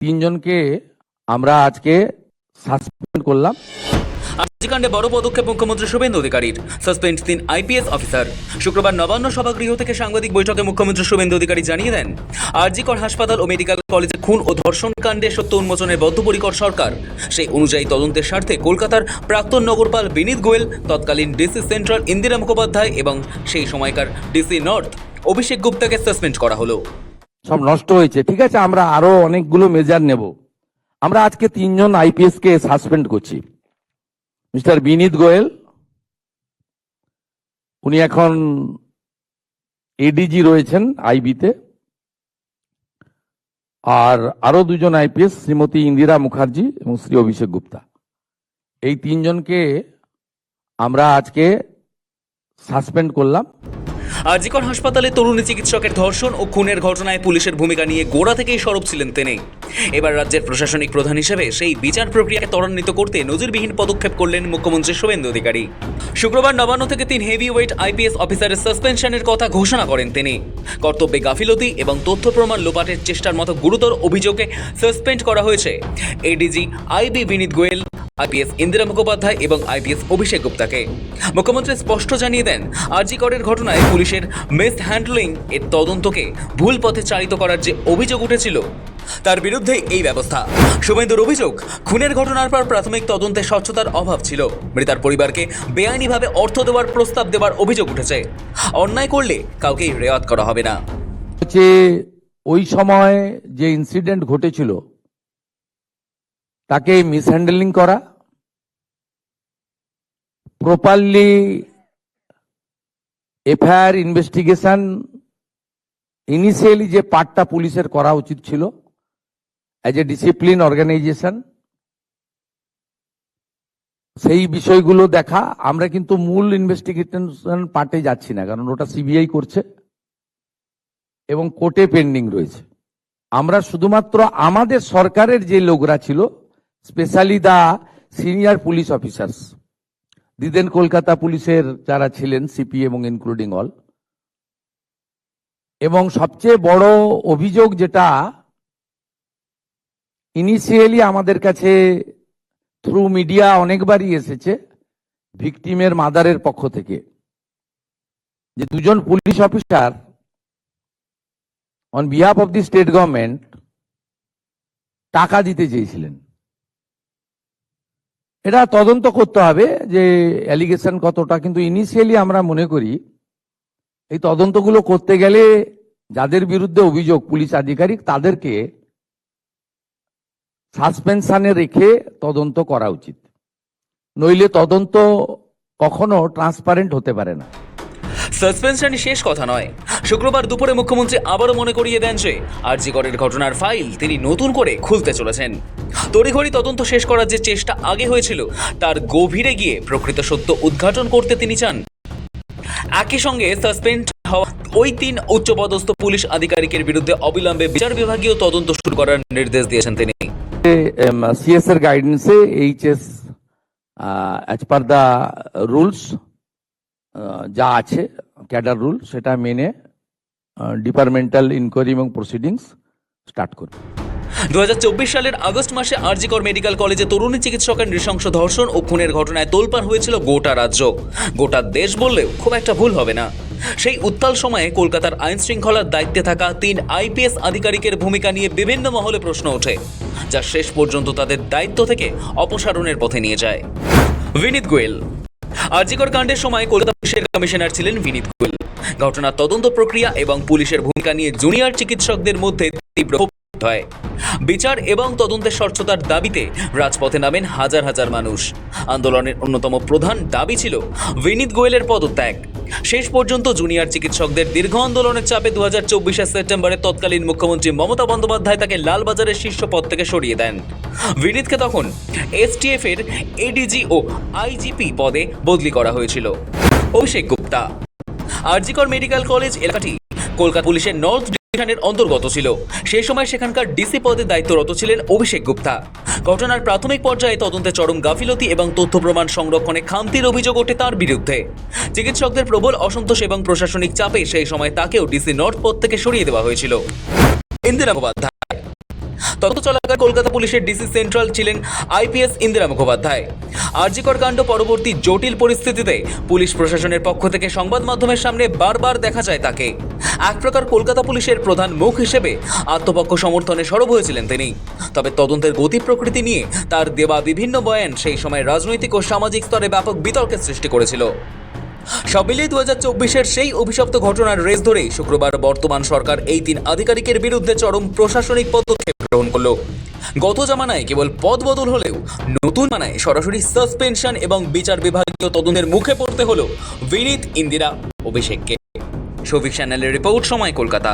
তিনজনকে আমরা আজকে সাসপেন্ড করলাম। কাণ্ডে বড় পদক্ষেপ মুখ্যমন্ত্রী শুভেন্দু অধিকারীর। Suspend 3 IPS officer. শুক্রবার নবান্ন সভাগৃহ থেকে সাংবাদিক বৈঠকে মুখ্যমন্ত্রী শুভেন্দু অধিকারী জানিয়ে দেন, আরজি কর হাসপাতাল ও মেডিকেল কলেজে খুন ও ধর্ষণ কাণ্ডে সত্য উন্মোচনের বদ্ধপরিকর সরকার। সেই অনুযায়ী তদন্তের স্বার্থে কলকাতার প্রাক্তন নগরপাল বিনীত গোয়েল, তৎকালীন ডিসি সেন্ট্রাল ইন্দিরা মুখোপাধ্যায় এবং সেই সময়কার ডিসি নর্থ অভিষেক গুপ্তাকে সাসপেন্ড করা হলো। সব নষ্ট হয়েছে, ঠিক আছে, আমরা আরো অনেকগুলো মেজার নেব। আমরা আজকে তিনজন আইপিএস কে সাসপেন্ড করছি। মিস্টার বিনীত গোয়েল, উনি এখন এডিজি রয়েছেন আইবিতে, আর আরো দুজন আইপিএস, শ্রীমতী ইন্দিরা মুখার্জি এবং শ্রী অভিষেক গুপ্তা। এই তিনজনকে আমরা আজকে সাসপেন্ড করলাম। আরজি কর হাসপাতালে তরুণী চিকিৎসকের ধর্ষণ ও খুনের ঘটনায় পুলিশের ভূমিকা নিয়ে গোড়া থেকেই সরব ছিলেন তিনি। এবার রাজ্যের প্রশাসনিক প্রধান হিসেবে সেই বিচার প্রক্রিয়াকে ত্বরান্বিত করতে নজিরবিহীন পদক্ষেপ করলেন মুখ্যমন্ত্রী শুভেন্দু অধিকারী। শুক্রবার নবান্ন থেকে 3 হেভিওয়েট আইপিএস অফিসারের সাসপেনশনের কথা ঘোষণা করেন তিনি। কর্তব্যে গাফিলতি এবং তথ্য প্রমাণ লোপাটের চেষ্টার মতো গুরুতর অভিযোগে সাসপেন্ড করা হয়েছে এডিজি আইবি বিনীত গোয়েল, আইপিএস ইন্দিরা মুখোপাধ্যায় এবং আইপিএস অভিষেক গুপ্তাকে। মুখ্যমন্ত্রী স্পষ্ট জানিয়ে দেন, আরজি করের ঘটনায় পুলিশের মিস হ্যান্ডলিং এর তদন্তকে ভুল পথে চালিত করার যে অভিযোগ উঠেছিল তার বিরুদ্ধে এই ব্যবস্থা। শুভেন্দুর অভিযোগ, খুনের ঘটনার পর প্রাথমিক তদন্তে স্বচ্ছতার অভাব ছিল। মৃতার পরিবারকে বেআইনিভাবে অর্থ দেওয়ার প্রস্তাব দেওয়ার অভিযোগ উঠেছে। অন্যায় করলে কাউকেই রেয়াত করা হবে না। হচ্ছে ওই সময় যে ইনসিডেন্ট ঘটেছিল তাকে মিসহ্যান্ডলিং করা, প্রপারলি এফআইআর ইনভেস্টিগেশন ইনিশিয়ালি যে পার্টটা পুলিশের করা উচিত ছিল অ্যাজ এ ডিসিপ্লিন অর্গানাইজেশন, সেই বিষয়গুলো দেখা। আমরা কিন্তু মূল ইনভেস্টিগেশন পার্টে যাচ্ছি না, কারণ ওটা সিবিআই করছে এবং কোর্টে পেন্ডিং রয়েছে। আমরা শুধুমাত্র আমাদের সরকারের যে লোকরা ছিল, specially the senior police officers, the then Kolkata পুলিশের যারা ছিলেন সিপি এবং ইনক্লুডিং অল, এবং সবচেয়ে বড় অভিযোগ যেটা ইনিশিয়ালি আমাদের কাছে থ্রু মিডিয়া অনেকবারই এসেছে ভিকটিমের মাদারের পক্ষ থেকে, যে দুজন police officer on behalf of the state government টাকা দিতে চেয়েছিলেন। এটা তদন্ত করতে হবে যে অ্যালিগেশন কতটা, কিন্তু ইনিশিয়ালি আমরা মনে করি এই তদন্তগুলো করতে গেলে যাদের বিরুদ্ধে অভিযোগ পুলিশ আধিকারিক তাদেরকে সাসপেনশনে রেখে তদন্ত করা উচিত, নইলে তদন্ত কখনো ট্রান্সপারেন্ট হতে পারে না। সাসপেনশনই শেষ কথা নয়। শুক্রবার দুপুরে মুখ্যমন্ত্রী আবারও মনে করিয়ে দেন যে আরজি করের ঘটনার ফাইল তিনি নতুন করে খুলতে চলেছেন। তড়িঘড়ি তদন্ত শেষ করার যে চেষ্টা আগে হয়েছিল তার গভীরে গিয়ে প্রকৃত সত্য উদ্ঘাটন করতে তিনি চান। একই সঙ্গে সাসপেন্ড হওয়া ওই 3 উচ্চপদস্থ পুলিশ আধিকারিকের বিরুদ্ধে অবিলম্বে বিচার বিভাগীয় তদন্ত শুরু করার নির্দেশ দিয়েছেন তিনি। সিএস এর গাইডেন্সে HS as per the rules যা আছে ক্যাডার রুল, সেটা মেনে ডিপার্টমেন্টাল ইনকোয়ারি এবং প্রসিডিংস স্টার্ট করবে। 2024 সালের আগস্ট মাসে আরজি কর মেডিকেল কলেজে তরুণী চিকিৎসকের নৃশংস ধর্ষণ ও খুনের ঘটনায় তোলপাড় হয়েছিল গোটা রাজ্য, গোটা দেশ বললেও খুব একটা ভুল হবে না। সেই উত্তাল সময়ে কলকাতার আইন শৃঙ্খলার দায়িত্বে থাকা 3 আইপিএস আধিকারিকের ভূমিকা নিয়ে বিভিন্ন মহলে প্রশ্ন ওঠে, যা শেষ পর্যন্ত তাদের দায়িত্ব থেকে অপসারণের পথে নিয়ে যায়। বিনীত গোয়েল। আরজি কর কাণ্ডের সময় কলকাতা পুলিশের কমিশনার ছিলেন বিনীত গোয়েল। ঘটনার তদন্ত প্রক্রিয়া এবং পুলিশের ভূমিকা নিয়ে জুনিয়র চিকিৎসকদের মধ্যে তীব্র হয়। বিচার এবং তদন্তের স্বচ্ছতার দাবিতে রাজপথে নামেন হাজার হাজার মানুষ। আন্দোলনের অন্যতম প্রধান দাবি ছিল বিনীত গোয়েলের পদত্যাগ। শেষ পর্যন্ত জুনিয়র চিকিৎসকদের দীর্ঘ আন্দোলনের চাপে 2024 সেপ্টেম্বরে তৎকালীন মুখ্যমন্ত্রী মমতা বন্দ্যোপাধ্যায় তাকে লালবাজারের শীর্ষ পদ থেকে সরিয়ে দেন। বিনীতকে তখন এসটিএফ এর এডিজি ও আইজিপি পদে বদলি করা হয়েছিল। অভিষেক গুপ্তা। আরজি কর মেডিকেল কলেজ এলাকাটি কলকাতা পুলিশের নর্থ ডিভিশনের অন্তর্গত ছিল। সেই সময় সেখানকার ডিসি পদে দায়িত্বরত ছিলেন অভিষেক গুপ্তা। ঘটনার প্রাথমিক পর্যায়ে তদন্তে চরম গাফিলতি এবং তথ্য প্রমাণ সংরক্ষণে খামতির অভিযোগ ওঠে তার বিরুদ্ধে। চিকিৎসকদের প্রবল অসন্তোষ এবং প্রশাসনিক চাপে সেই সময় তাকেও ডিসি নর্থ পদ থেকে সরিয়ে দেওয়া হয়েছিল। ইন্দিরা মুখোপাধ্যায়। তদন্ত চলাকালীন কলকাতা পুলিশের ডিসি সেন্ট্রাল ছিলেন আইপিএস ইন্দিরা মুখোপাধ্যায়। আরজিকর কাণ্ড পরবর্তী জটিল পরিস্থিতিতে পুলিশ প্রশাসনের পক্ষ থেকে সংবাদ মাধ্যমের সামনে বারবার দেখা যায় তাকে। এক প্রকার কলকাতা পুলিশের প্রধান মুখ হিসেবে আত্মপক্ষ সমর্থনে সরব হয়েছিলেন তিনি। তবে তদন্তের গতি প্রকৃতি নিয়ে তার দেওয়া বিভিন্ন বয়ান সেই সময় রাজনৈতিক ও সামাজিক স্তরে ব্যাপক বিতর্কের সৃষ্টি করেছিল। সব মিলিয়ে 2024-এর সেই অভিশপ্ত ঘটনার রেস ধরেই শুক্রবার বর্তমান সরকার এই 3 আধিকারিকের বিরুদ্ধে চরম প্রশাসনিক পদক্ষেপ গ্রহণ করলো। গত জামানায় কেবল পদ বদল হলেও নতুন জামানায় সরাসরি সাসপেনশন এবং বিচার বিভাগীয় তদন্তের মুখে পড়তে হলো বিনীত, ইন্দিরা, অভিষেককে। শফিক চ্যানেলের রিপোর্ট, সময়, কলকাতা।